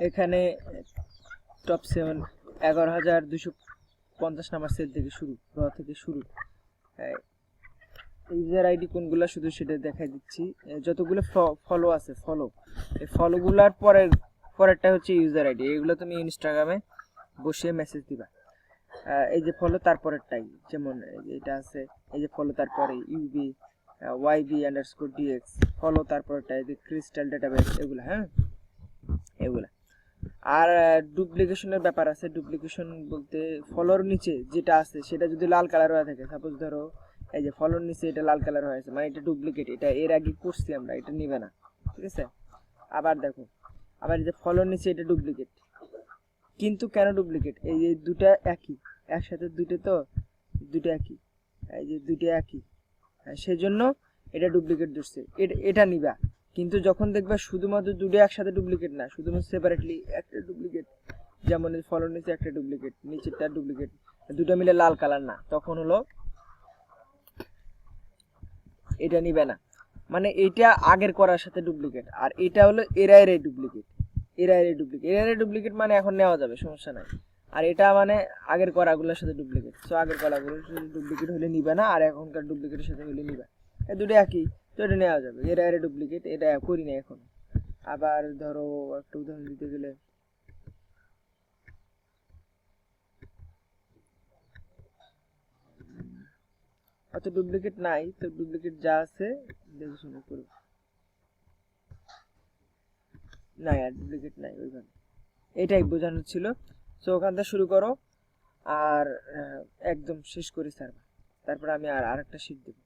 এখানে top 7 11,250 number sell থেকে শুরু, র থেকে শুরু। ইউজার আইডি কোনগুলো শুধু সেটা দেখাই দিচ্ছি। যতগুলো ফলো আছে, এই ফলোগুলার পরেরটা হচ্ছে ইউজার আইডি। এগুলো তুমি ইনস্টাগ্রামে বসিয়ে মেসেজ দিবা। এই যে ফলো তারপরেরটাই, যেমন এটা আছে, এই যে ফলো তারপরে ইউবি YB_DX ফলো তারপরেরটা, এই যে ক্রিস্টাল ডেটাবেস, এগুলো। হ্যাঁ, এগুলা। আর ডুপ্লিকেশনের ব্যাপার আছে। ডুপ্লিকেশন বলতে ফলোর নিচে যেটা আছে সেটা যদি লাল কালার হয়ে থাকে, সাপোজ ধরো এই যে ফলোর নিচে এটা লাল কালার হয়েছে, মানে এটা ডুপ্লিকেট, এটা এর আগে করছি আমরা, এটা নিবে না, ঠিক আছে। আবার দেখো, আবার এই যে ফলোর নিচে এটা ডুপ্লিকেট, কিন্তু কেন ডুপ্লিকেট? এই যে দুটা একই, একসাথে দুটো, তো দুটো একই, এই যে দুটো একই, সেজন্য এটা ডুপ্লিকেট ধরছে, এটা নিবা। কিন্তু যখন দেখবা শুধুমাত্র দুটো একসাথে ডুপ্লিকেট না, শুধুমাত্র সেপারেটলি একটা ডুপ্লিকেট, যেমন ফলোর নিচে একটা ডুপ্লিকেট, নিচেরটা ডুপ্লিকেট, দুটো মিলে লাল কালার না, তখন হলো এটা নিবে না। মানে এটা আগের করার সাথে ডুপ্লিকেট, আর এটা হলো এরারে ডুপ্লিকেট। এরারে ডুপ্লিকেট মানে এখন নেওয়া যাবে, সমস্যা নাই। আর এটা মানে আগের করাগুলোর সাথে ডুপ্লিকেট, সো আগের করাগুলোর সাথে ডুপ্লিকেট হলে নিবে না, আর এখনকার ডুপ্লিকেটের সাথে হলে নিবে। এই দুটো একই, তো এটা নেওয়া যাবে। এরারে ডুপ্লিকেট, এটা করি না এখন। আবার ধরো একটা উদাহরণ দিতে গেলে, অত ডুপ্লিকেট নাই, তো ডুপ্লিকেট যা আছে দেখে শুনে করবো। নাই, আর ডুপ্লিকেট নাই ওইভাবে। এটাই বোঝানো ছিল। সো ওখান থেকে শুরু করো আর একদম শেষ করি স্যার, তারপর আমি আরেকটা শিট দেবো।